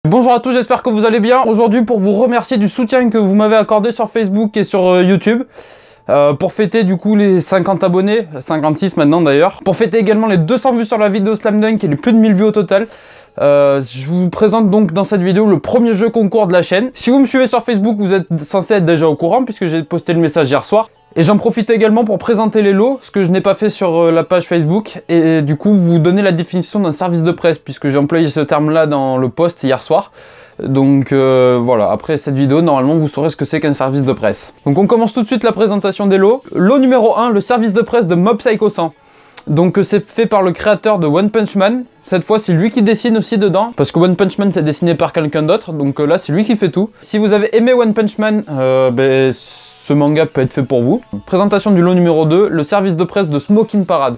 Bonjour à tous, j'espère que vous allez bien. Aujourd'hui, pour vous remercier du soutien que vous m'avez accordé sur Facebook et sur YouTube, pour fêter du coup les 50 abonnés, 56 maintenant d'ailleurs, pour fêter également les 200 vues sur la vidéo Slam Dunk et les plus de 1000 vues au total, je vous présente donc dans cette vidéo le premier jeu concours de la chaîne. Si vous me suivez sur Facebook, vous êtes censé être déjà au courant puisque j'ai posté le message hier soir. Et j'en profite également pour présenter les lots, ce que je n'ai pas fait sur la page Facebook, et du coup vous donner la définition d'un service de presse, puisque j'ai employé ce terme-là dans le post hier soir. Donc voilà, après cette vidéo, normalement vous saurez ce que c'est qu'un service de presse. Donc on commence tout de suite la présentation des lots. Lot numéro 1, le service de presse de Mob Psycho 100. Donc c'est fait par le créateur de One Punch Man. Cette fois c'est lui qui dessine aussi dedans, parce que One Punch Man c'est dessiné par quelqu'un d'autre, donc là c'est lui qui fait tout. Si vous avez aimé One Punch Man, ce manga peut être fait pour vous. Présentation du lot numéro 2, le service de presse de Smoking Parade.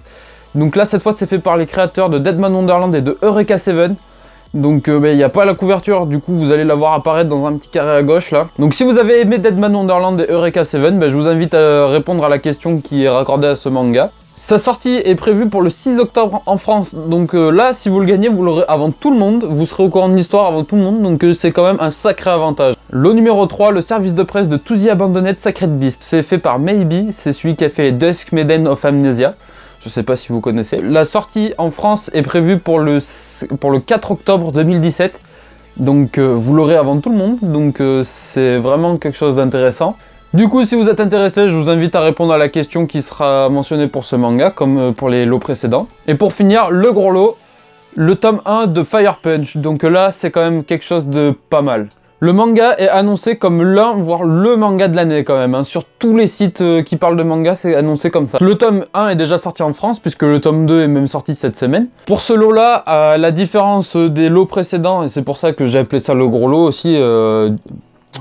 Donc là cette fois c'est fait par les créateurs de Deadman Wonderland et de Eureka 7. Donc il n'y a pas la couverture, du coup vous allez la voir apparaître dans un petit carré à gauche là. Donc si vous avez aimé Deadman Wonderland et Eureka 7, je vous invite à répondre à la question qui est raccordée à ce manga. Sa sortie est prévue pour le 6 octobre en France, donc là si vous le gagnez vous l'aurez avant tout le monde, vous serez au courant de l'histoire avant tout le monde, donc c'est quand même un sacré avantage. Lot numéro 3, le service de presse de To The Abandoned Sacred Beast. C'est fait par Maybe, c'est celui qui a fait Dusk Maiden of Amnesia. Je sais pas si vous connaissez. La sortie en France est prévue pour le 4 octobre 2017. Donc vous l'aurez avant tout le monde. Donc c'est vraiment quelque chose d'intéressant. Du coup, si vous êtes intéressé, je vous invite à répondre à la question qui sera mentionnée pour ce manga, comme pour les lots précédents. Et pour finir, le gros lot, le tome 1 de Fire Punch. Donc là, c'est quand même quelque chose de pas mal. Le manga est annoncé comme l'un, voire le manga de l'année quand même, hein. Sur tous les sites qui parlent de manga, c'est annoncé comme ça. Le tome 1 est déjà sorti en France, puisque le tome 2 est même sorti cette semaine. Pour ce lot-là, à la différence des lots précédents, et c'est pour ça que j'ai appelé ça le gros lot aussi,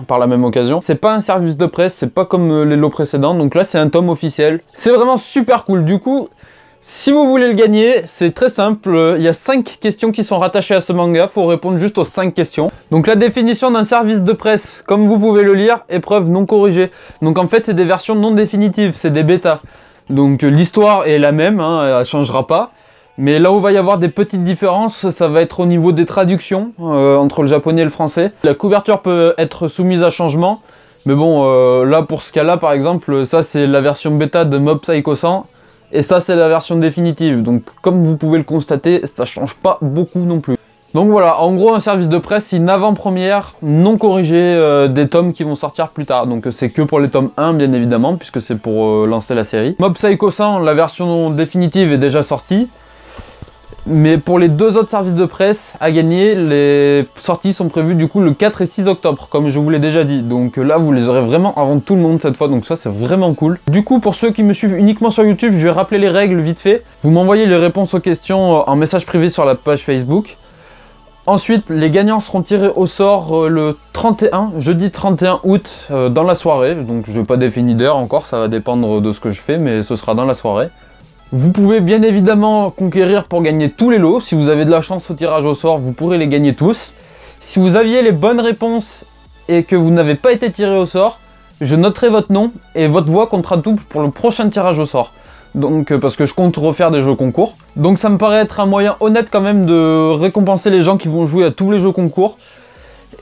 par la même occasion, c'est pas un service de presse, c'est pas comme les lots précédents, donc là c'est un tome officiel. C'est vraiment super cool, du coup... Si vous voulez le gagner, c'est très simple, il y a 5 questions qui sont rattachées à ce manga, il faut répondre juste aux 5 questions. Donc la définition d'un service de presse, comme vous pouvez le lire, épreuve non corrigée. Donc en fait c'est des versions non définitives, c'est des bêtas. Donc l'histoire est la même, hein, elle ne changera pas. Mais là où il va y avoir des petites différences, ça va être au niveau des traductions, entre le japonais et le français. La couverture peut être soumise à changement, mais bon, là pour ce cas-là par exemple, ça c'est la version bêta de Mob Psycho 100. Et ça c'est la version définitive, donc comme vous pouvez le constater, ça change pas beaucoup non plus. Donc voilà, en gros un service de presse, c'est une avant-première non corrigée des tomes qui vont sortir plus tard. Donc c'est que pour les tomes 1 bien évidemment, puisque c'est pour lancer la série. Mob Psycho 100, la version définitive est déjà sortie. Mais pour les deux autres services de presse à gagner, les sorties sont prévues du coup le 4 et 6 octobre, comme je vous l'ai déjà dit. Donc là, vous les aurez vraiment avant tout le monde cette fois, donc ça c'est vraiment cool. Du coup, pour ceux qui me suivent uniquement sur YouTube, je vais rappeler les règles vite fait. Vous m'envoyez les réponses aux questions en message privé sur la page Facebook. Ensuite, les gagnants seront tirés au sort le 31, jeudi 31 août dans la soirée. Donc je n'ai pas défini d'heure encore, ça va dépendre de ce que je fais, mais ce sera dans la soirée. Vous pouvez bien évidemment conquérir pour gagner tous les lots. Si vous avez de la chance au tirage au sort, vous pourrez les gagner tous. Si vous aviez les bonnes réponses et que vous n'avez pas été tiré au sort, je noterai votre nom et votre voix comptera double pour le prochain tirage au sort. Donc parce que je compte refaire des jeux concours. Donc ça me paraît être un moyen honnête quand même de récompenser les gens qui vont jouer à tous les jeux concours.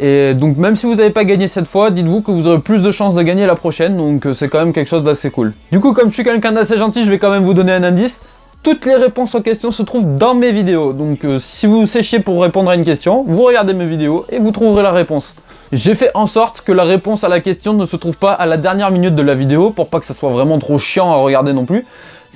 Et donc même si vous n'avez pas gagné cette fois, dites-vous que vous aurez plus de chances de gagner la prochaine, donc c'est quand même quelque chose d'assez cool. Du coup, comme je suis quelqu'un d'assez gentil, je vais quand même vous donner un indice. Toutes les réponses aux questions se trouvent dans mes vidéos, donc si vous séchiez pour répondre à une question, vous regardez mes vidéos et vous trouverez la réponse. J'ai fait en sorte que la réponse à la question ne se trouve pas à la dernière minute de la vidéo, pour pas que ça soit vraiment trop chiant à regarder non plus.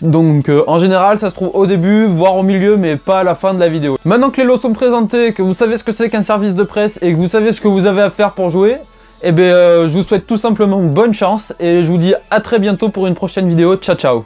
Donc en général ça se trouve au début, voire au milieu, mais pas à la fin de la vidéo. Maintenant que les lots sont présentés, que vous savez ce que c'est qu'un service de presse et que vous savez ce que vous avez à faire pour jouer, eh bien je vous souhaite tout simplement bonne chance et je vous dis à très bientôt pour une prochaine vidéo. Ciao ciao.